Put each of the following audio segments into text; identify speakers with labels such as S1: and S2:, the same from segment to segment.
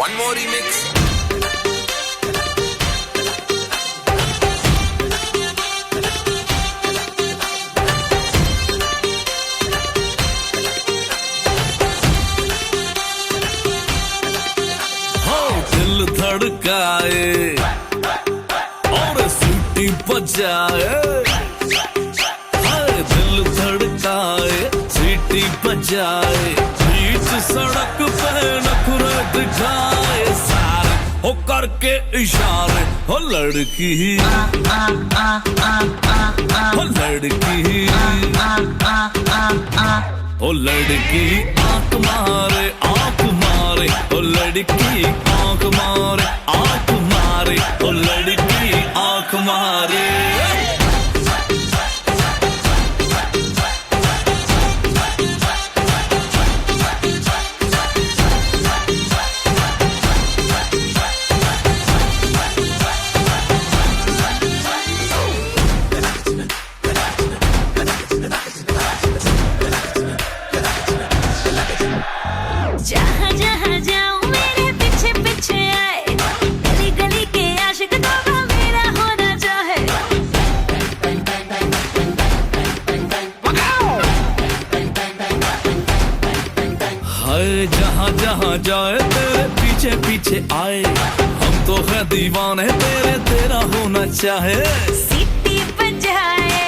S1: One more remix.
S2: दिल धड़काए और सीटी बजाए, दिल धड़काए सीटी बजाए, बीच सड़क पे नखरे दिखाए सारे हो करके इशारे, हो लड़की हो लड़की हो लड़की आंख मारे ओ लड़की आंख मारे ओ लड़की आंख मारे।
S3: जहाँ जहाँ जाऊँ मेरे पीछे पीछे आए, गली गली के आशिक तो मेरा होना चाहे।
S2: हाय जहाँ जहाँ जाए तेरे पीछे पीछे आए, हम तो है दीवाने तेरे, तेरा होना चाहे।
S3: सीटी बजाए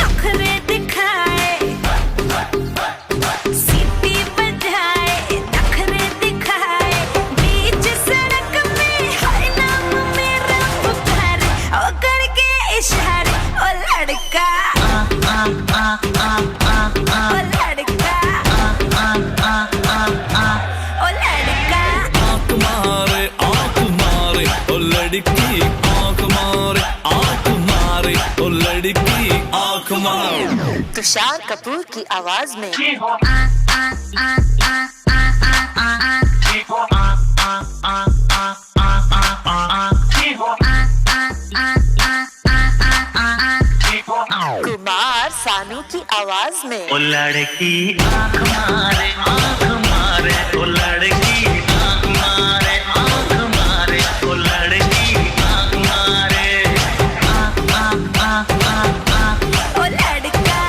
S3: नखरे दिखाए, सीटी बजाए नखरे दिखाए, बीच सड़क में हर नाम मेरा पुकारे, ओ करके इशारे ओ लड़का ओ लड़का ओ लड़का
S2: आंख मारे ओ लड़की आंख मारे ओ लड़की आंख मारे।
S4: तुषार कपूर की आवाज में कुमार सानू की आवाज में
S5: ओ लड़की आंख मारे ओ लड़की आंख मारे ओ लड़की आंख मारे।
S3: ओ लड़का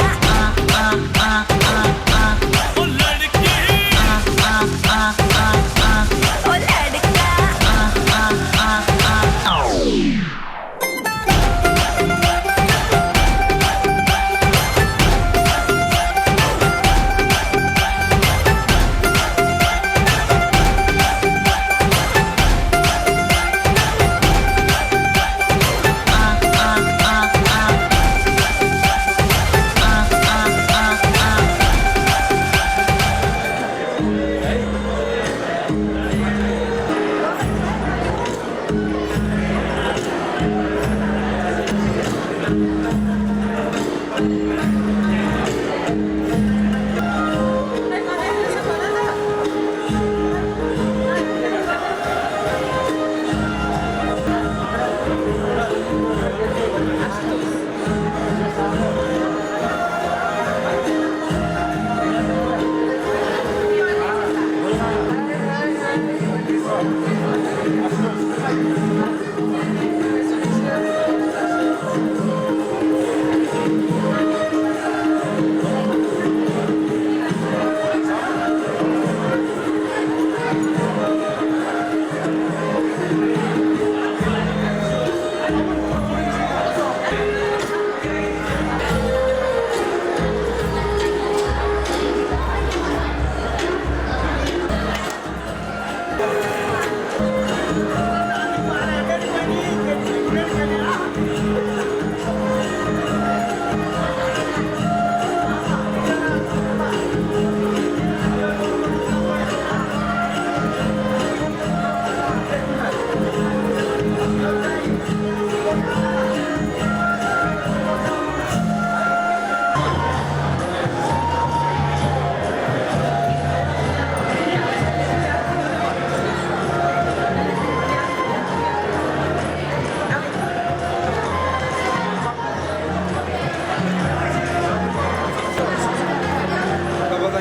S2: ओ लड़की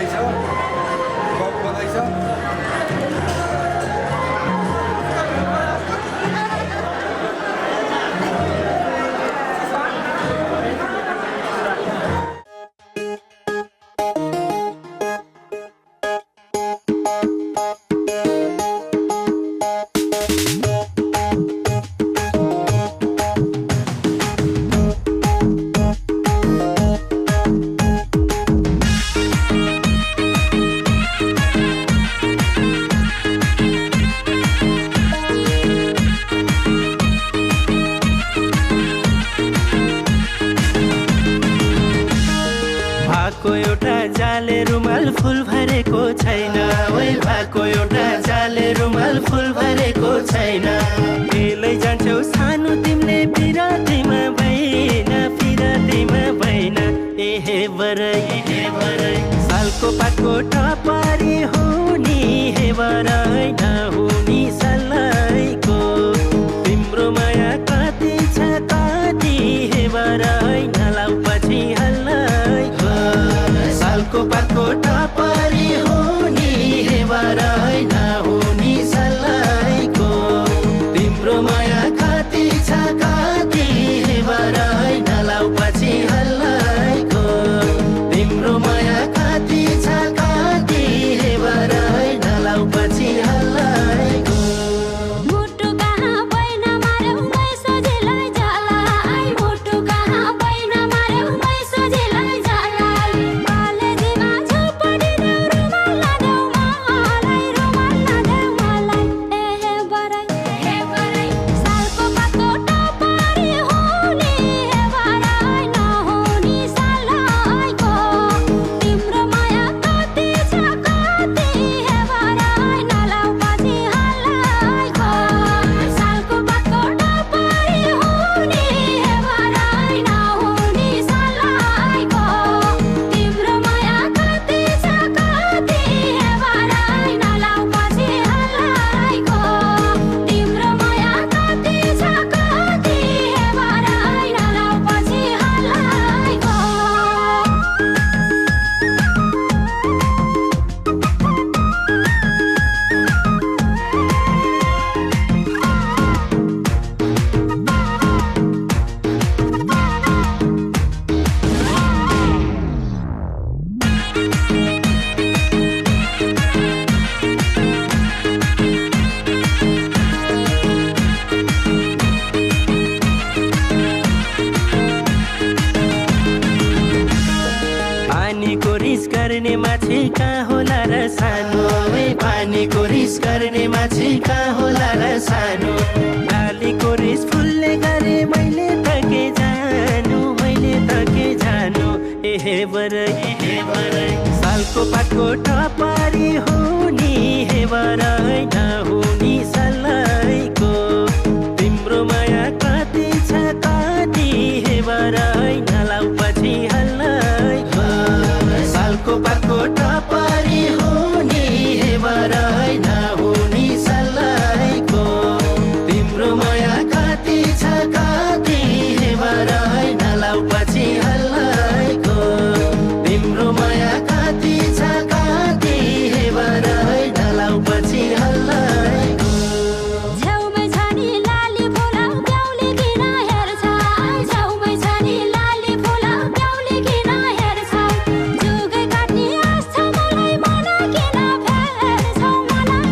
S6: बधाई छ बहुत बधाई छ
S7: भाको एउटा जाले रुमाल फुल भरेको छैन ओइ भाको एउटा जाले रुमाल फुल भरेको छैन बेलै जान्छौ सानो तिमीले पिरातीमा भएन एहे बरै सालको पातको टपारी हो नि हे बरै नहुनी सल्लाइको तिम्रो माया कति छ कति हे बरै नलाउ पछि हल्लाइको सालको पातको टपारी हो नि हे बरै नहुनी सल्लाइको तिम्रो माया कति छ कति हे बरै नलाउ पछि हल्लाइको तिम्रो माया कति छ कति हे बरै नलाउ पछि हल्लाइको
S3: मुटु कहाँ बैन मार्यौ मै सोझिलाई जाला मुटु कहाँ बैन मार्यौ मै सोझिलाई जाला कलेजीमा झुपडी देऊ रुमाल लादेऊ मलाई एहे बरै सालको पातको टपारी हो नि हे बरै नहुनी सल्लाइको तिम्रो माया कति छ कति हे बरै नलाउ पछि हल्लाइको सालको पातको टपारी हो नि हे बरै नहुनी सल्लाइको तिम्रो माया कति छ कति हे बरै नलाउ पछि हल्लाइको तिम्रो माया कति छ कति हे बरै नलाउ पछि हल्लाइको
S7: पानीको रिस गर्ने माछी कहाँ होला र सानो पानीको रिस गर्ने माछी कहाँ होला र सानो डालीको रिस फुल्ने गरे मैले तके जानु एहे बरै सालको पातको टपारी हो नि हे बरै नहुनी सल्लाइको तिम्रो माया कति छ कति हे बरै नलाउ पछि हल्लाइको सालको पातको टपारी हो नि हे बरै नहुनी सल्लाइको तिम्रो माया कति छ कति हे बरै नलाउ पछि हल्लाइको तिम्रो माया कति छ कति हे बरै नलाउ पछि हल्लाइको
S3: छेउमै छ नि लाली फुला ब्याउली किन हेर्छ छेउमै छ नि लाली फुला ब्याउली किन हेर्छ जुगै काट्ने आश छ मलाई मन किन फेर्छौ मलाई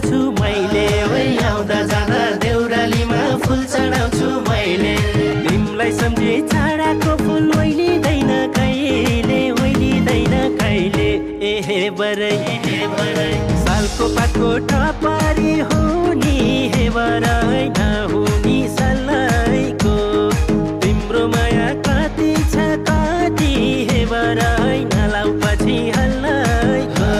S7: चढाउँछु मैले ओइ आउँदा जाँदा देउरालीमा फुल चढाउँछु मैले तिमीलाई सम्झे छाडाको फुल ओइलिँदैन कहिले एहे बरै सालको पातको टपरी हुनी हे बरै नहुनी सल्लाइको तिम्रो माया कति छ कति हे बरै नलाउ पछि हल्लाइको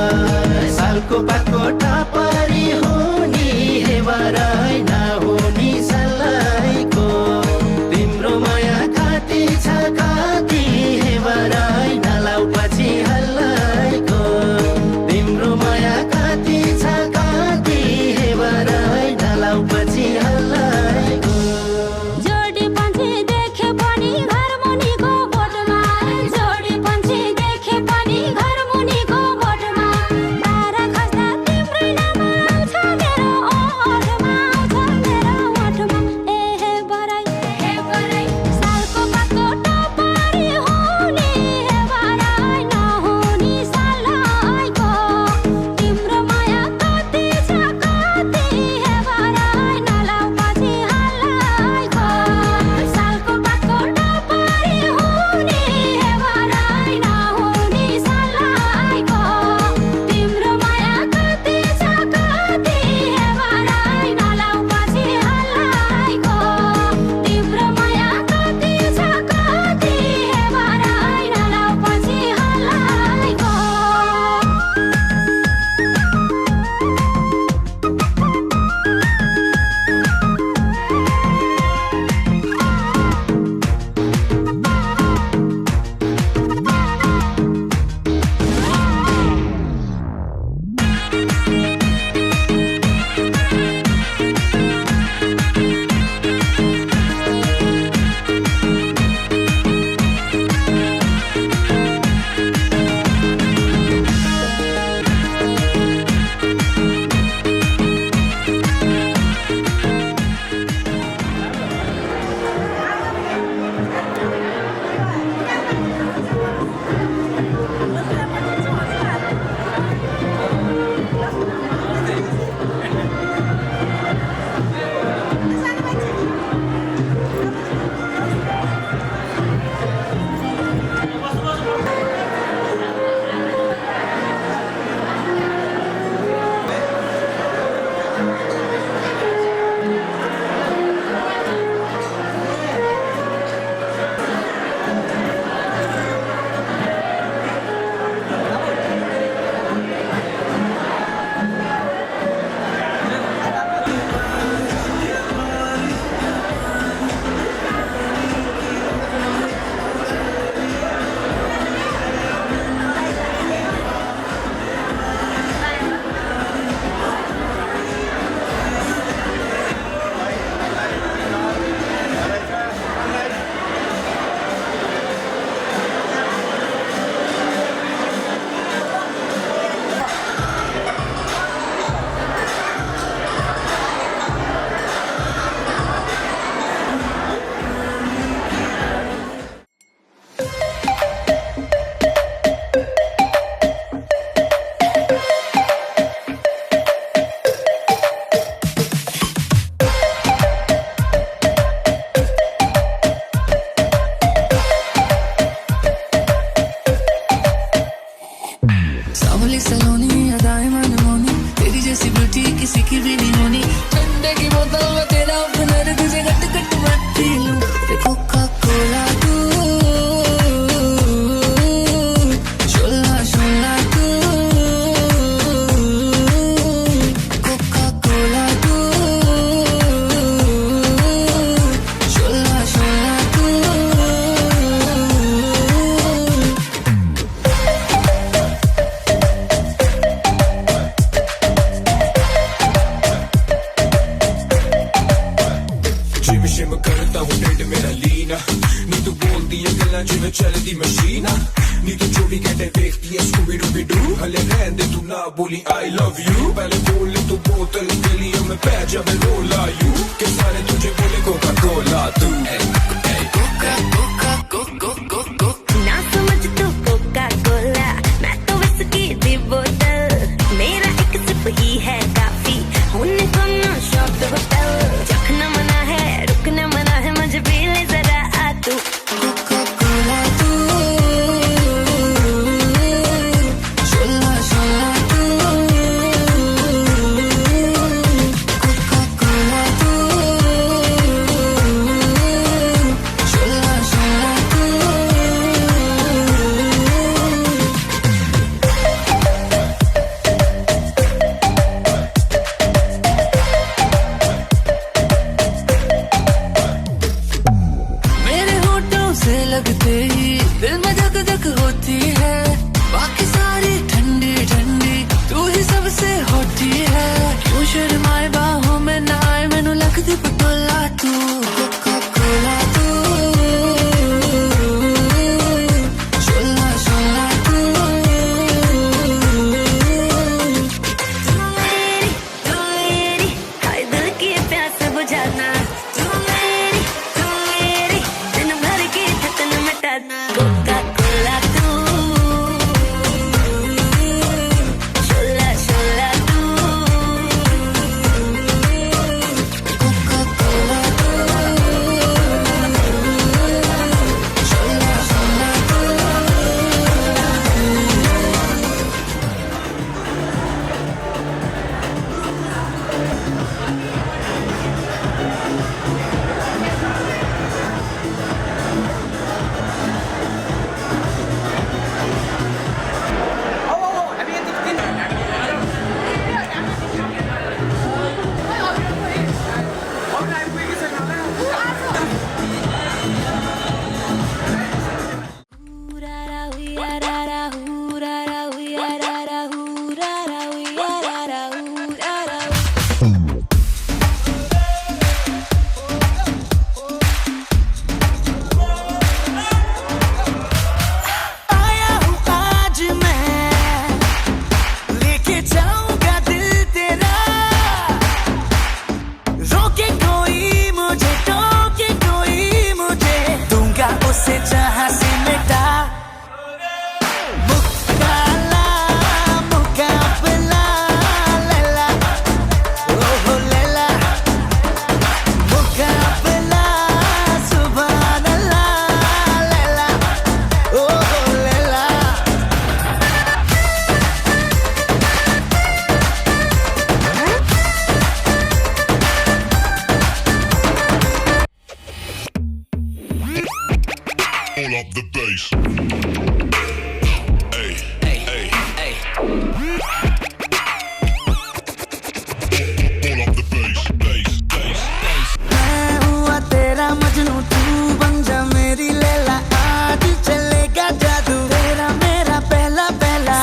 S7: सालको पातको टपरी हुनी हे बरै नहुनी सल्लाइको तिम्रो माया कति छ कति हे बरै नलाउ पछि हल्लाइको तिम्रो माया कति छ कति हे बरै नलाउ पछि हल्लाइको
S3: जोडी पन्छी देखे पनि घर मुनिको बोटमा जोडी पन्छी देखे पनि घर मुनिको बोटमा तारा खस्दा तिम्रै नाम आउँछ मेरो ओठमा एहे बरै सालको पातको टपरी हुने हे बरै नहुनी सल्लाइको तिम्रो माया कति छ कति हे बरै नलाउ पछि हल्लाइको सालको पातको टपरी हुने हे बरै नहुनी सल्लाइको तिम्रो माया कति छ कति हे बरै नलाउ पछि हल्लाइको तिम्रो माया कति छ कति हे बरै नलाउ पछि हल्लाइको
S8: सावली सलोनी अदाएं मनमोनी तेरी जैसी ब्यूटी किसी की भी नहीं होनी ठंडे की बोतल में तेरा हुनर तुझे गट गट मत पी लूं कोका कोला तू शोला शोला तू कोका कोला तू शोला शोला तू
S9: जिम करता हूँ डेट मेरा लीना नी तू बोलती है गल्ला जिवें चलदी मशीन नी तू 24 घंटे देखती है स्कूबी डूबी डू हले रहन दे तू ना बोली आई लव यू पहले बोल ले तू बोतल गलियों में पै जावे रोला यू के सारे तुझे बोले कोका कोला तू कोका कोका कोका
S3: ना समझ तू कोका कोला मैं तो विस्की दी बोतल मेरा एक सिप ही है काफी
S8: बाहों में ना आए मैनू लगदी पटोला तू कोका कोला तू शोला शोला तू मेरी हाय दिल की प्यास बुझाना तू मेरी दिन भर की थकन मिटाना कोका कोला तू शोला शोला तू कोका कोला तू शोला शोला तू आया हूँ आज मैं लेके जाऊंगा दिल तेरा रोके कोई मुझे टोके कोई मुझे दूंगा उसे जहां से मिटा मुकाला मुकाबला लैला ओहो लैला मुकाबला सुभान अल्लाह लैला ओहो Laila
S9: Pull up the bass. Hey, hey, hey. Pull up the bass, bass, bass, bass.
S7: मैं हुआ तेरा मजनू तू बन जा मेरी लैला आज चलेगा जादू तेरा मेरा पहला पहला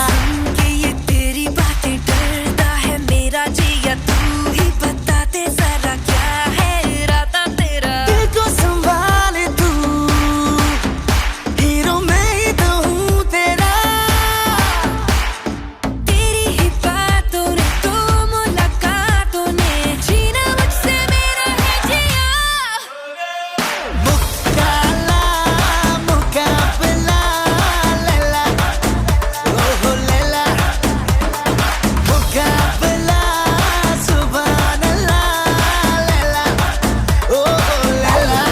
S8: कि ये तेरी बातें डरता है मेरा जिया तू ही बता दे जरा क्या है इरादा तेरा
S7: दिल को संभाले तू हीरो मैं ही तो हूँ तेरा
S8: तेरी ही बातों ने तो मुलाकातों ने जीना मुझसे मेरा है जिया
S7: मुकाला मुकाबला लैला ओहो लैला मुकाबला सुभान अल्लाह लैला ओहो लैला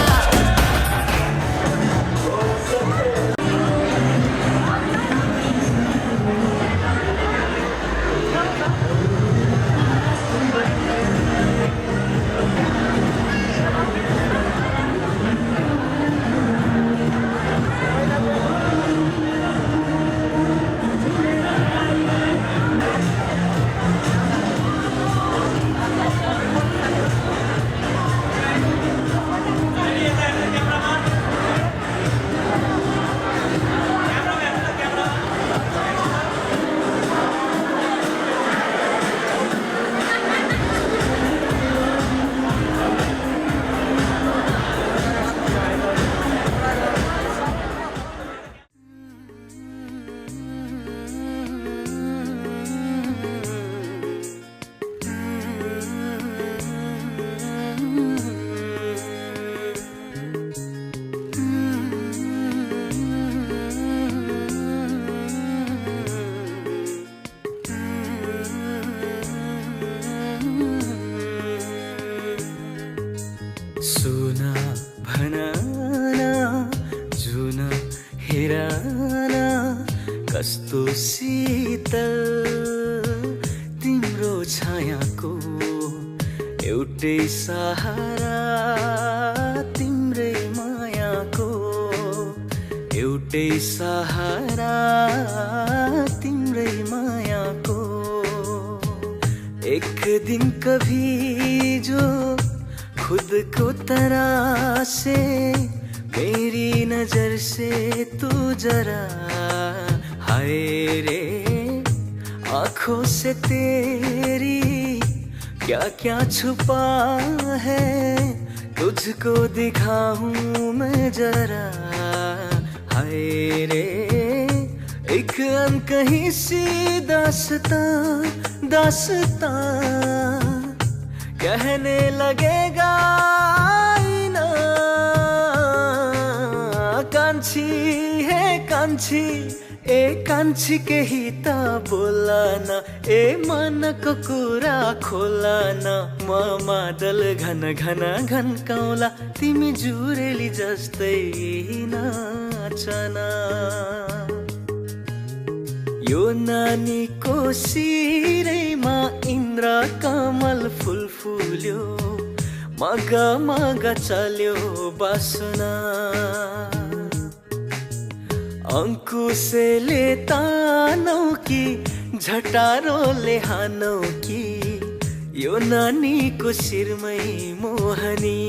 S7: सुना भनाना जुन हेराना कस्तो शीतल तिम्रो छायाको एउटै सहारा तिम्रै मायाको एउटै सहारा तिम्रै मायाको एक दिन कभी जो खुद को तरासे मेरी नजर से तू जरा हाय रे आंखों से तेरी क्या क्या छुपा है तुझको दिखाऊं मैं जरा। हाय रे एक अनकही सी दास्तां दास्तां कहने लगेगा आईना। कांची है कांची ए कांची के हिता बोलाना ए मन को कुरा खोलाना। म मादल घन घन घन कौला तिमी जुरेली जस्तै नाचना। यो नानीको शिरैमा इन्द्र कमल फुल फुल्यो मग मग चल्यो बासना। अंकुशले तानौ कि झटारोले हानौ कि यो नानीको शिरमै मोहनी।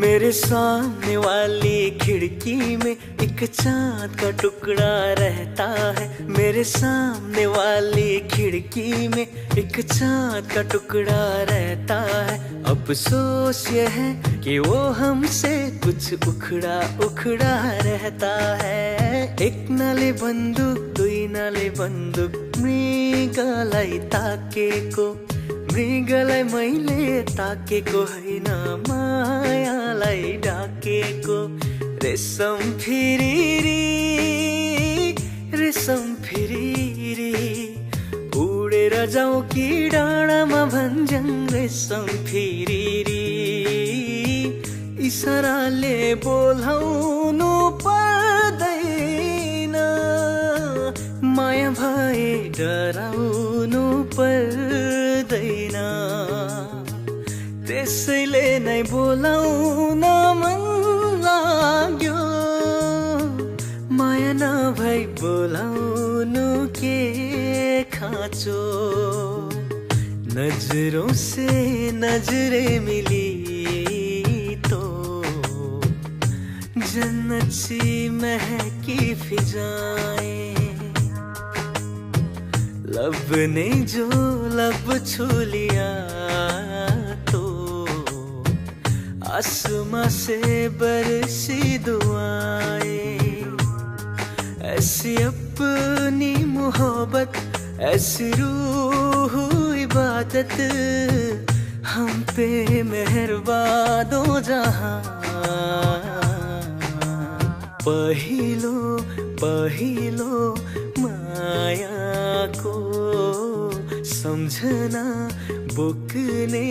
S7: मेरे सामने वाली खिड़की में एक चांद का टुकड़ा रहता है। मेरे सामने वाली खिड़की में एक चांद का टुकड़ा रहता है। अफसोस ये है कि वो हमसे कुछ उखड़ा उखड़ा रहता है। एक नाले बन्दुक दुई नाले बन्दुक मृगलाई ताकेको मृगलाई मैले ताकेको होइन मायालाई डाकेको। रेशम फिरिरी रेशम फिरिरी उडेर जाऊ कि डाँडामा भन्ज्याङ रेशम फिरिरी। इसाराले बोलाउनु पर्दैन माया भए डराउनु पर्दैन। त्यसैले नै बोलाउन मन लाग्यो माया नभई बोलाउनु के खाँचो। नजरों से नजरें मिली तो जन्नत सी महकी फिजाएं। लब ने जो लब छू लिया तो आसमां से बरसी दुआएं। ऐसी अपनी मोहब्बत ऐसी रूह इबादत हम पे मेहरबान दो जहां। पहिलो पहिलो मायाको सम्झना बोक्ने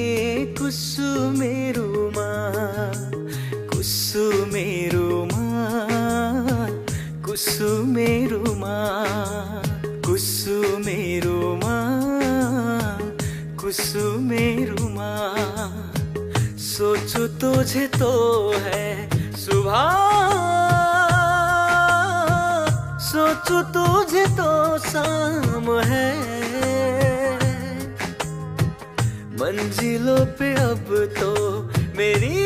S7: कुसुमेरुमा कुसुमेरुमा कुसुमेरुमा कुसुमेरुमा कुसुमेरुमा। सोचो तुझे तो है सुबह सोचो तुझे तो शाम है। मंजिलों पे अब तो मेरी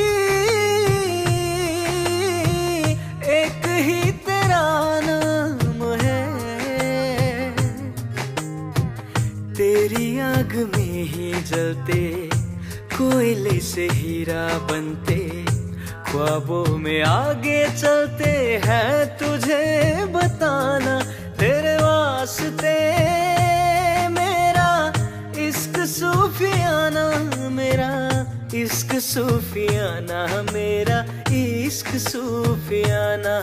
S7: एक ही तेरा नाम है। तेरी आग में ही जलते कोयले से हीरा बनते ख्वाबों में आगे चलते हैं तुझे बताना। तेरे वास्ते मेरा इश्क सूफियाना मेरा इश्क सूफियाना मेरा इश्क सूफियाना।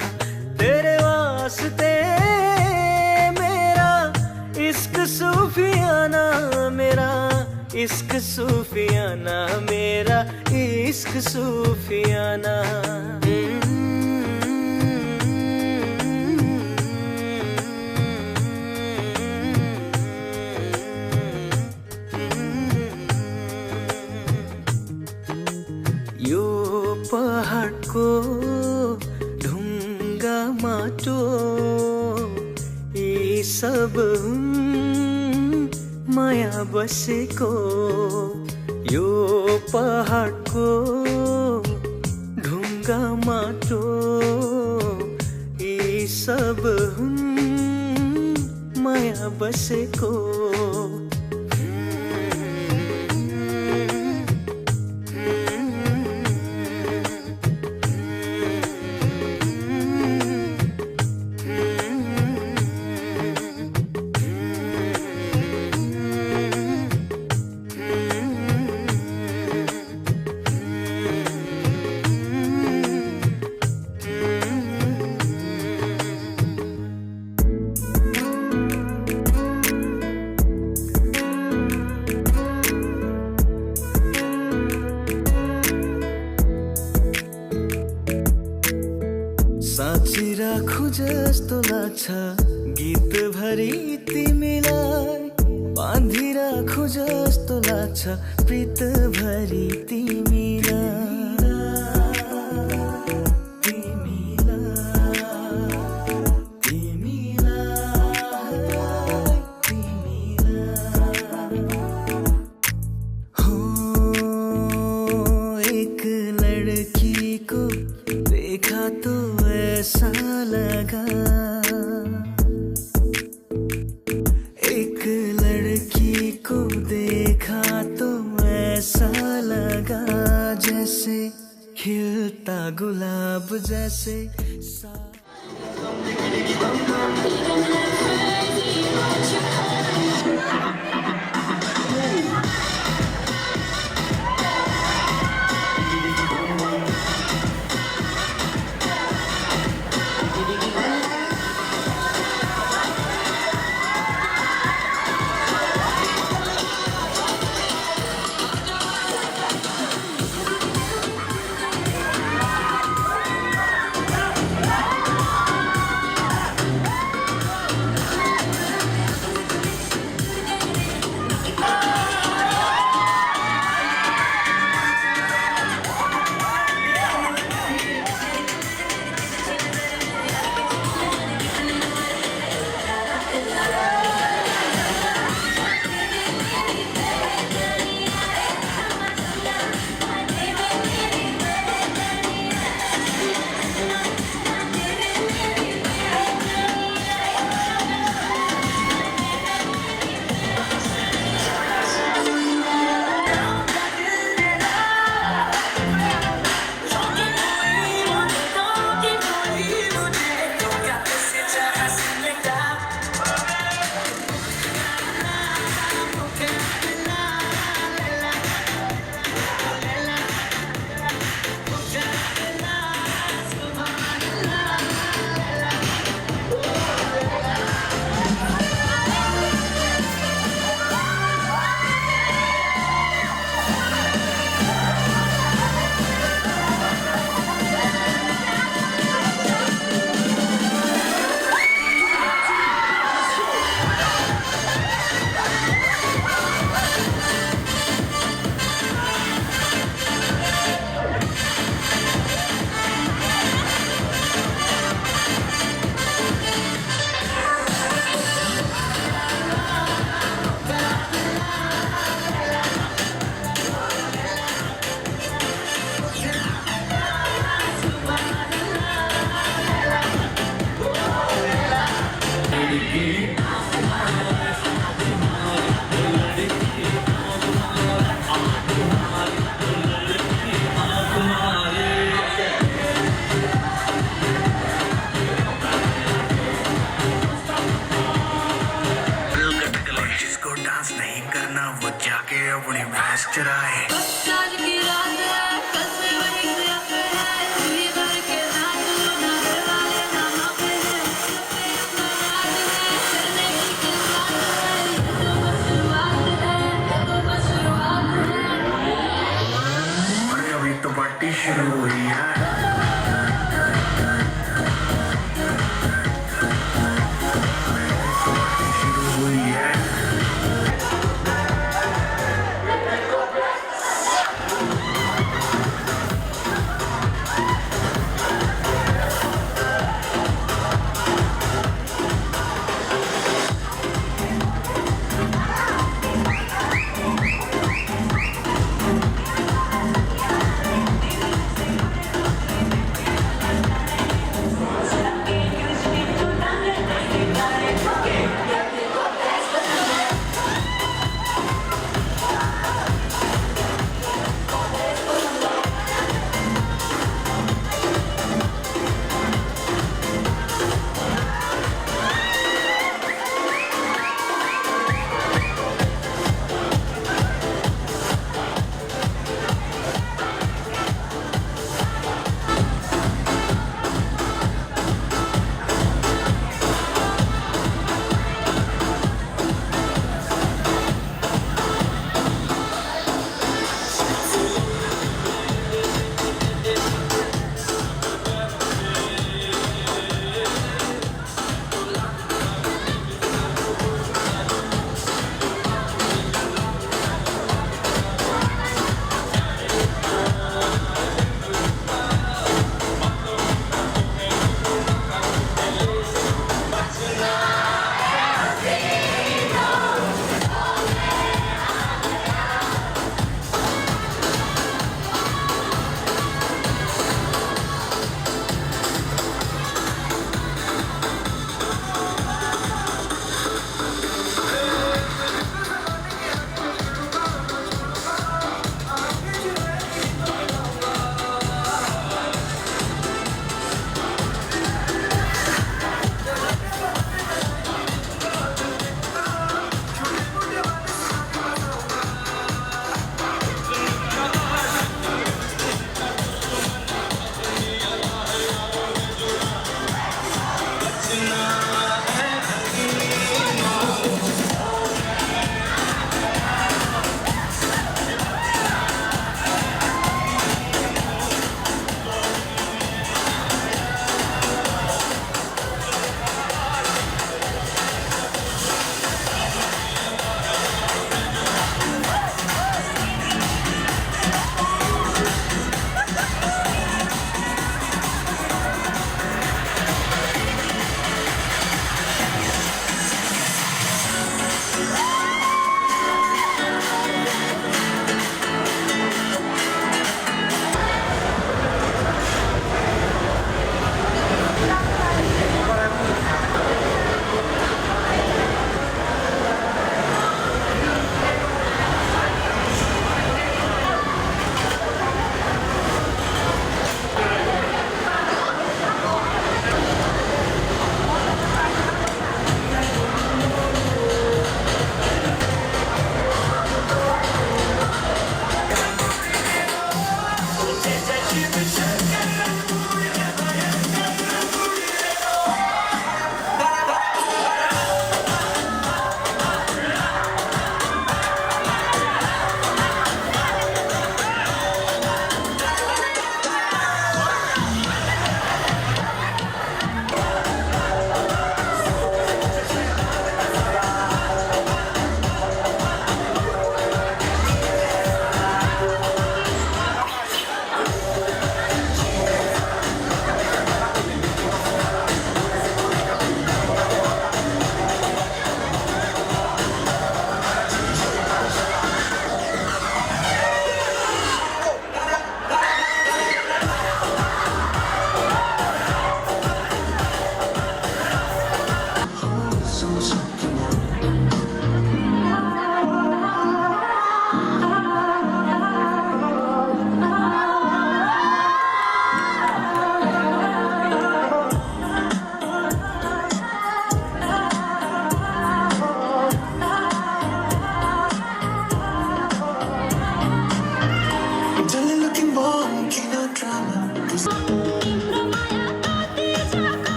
S7: तेरे वास्ते मेरा इश्क सूफियाना मेरा इश्क सूफियाना मेरा इश्क सूफियाना। यो पहाडको ढुङ्गा माटो यी सब माया बसेको। यो पहाडको ढुङ्गा माटो यी सब माया बसेको। जस्तो लाग्छ गीत भरि तिमीलाई बाँधिराखु जस्तो लाग्छ प्रीत भरि तिमीलाई तो ऐसा लगा एक लड़की को देखा तो ऐसा लगा जैसे खिलता गुलाब जैसे
S5: अपनी भैंस चराए अरे अभी तो पार्टी शुरू हुई है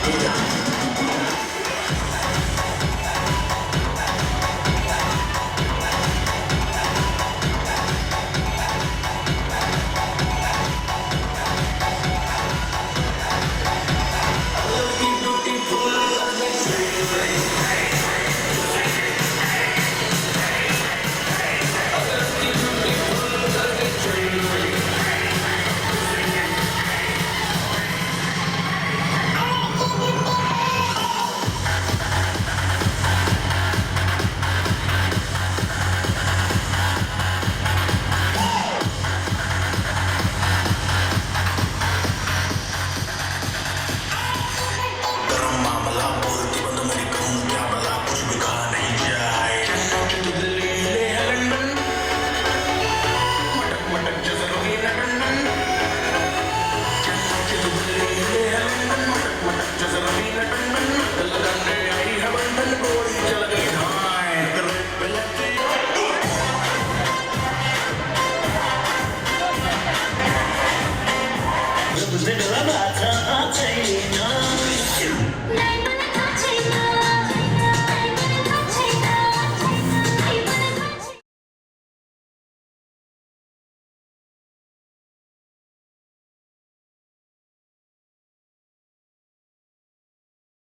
S5: Need a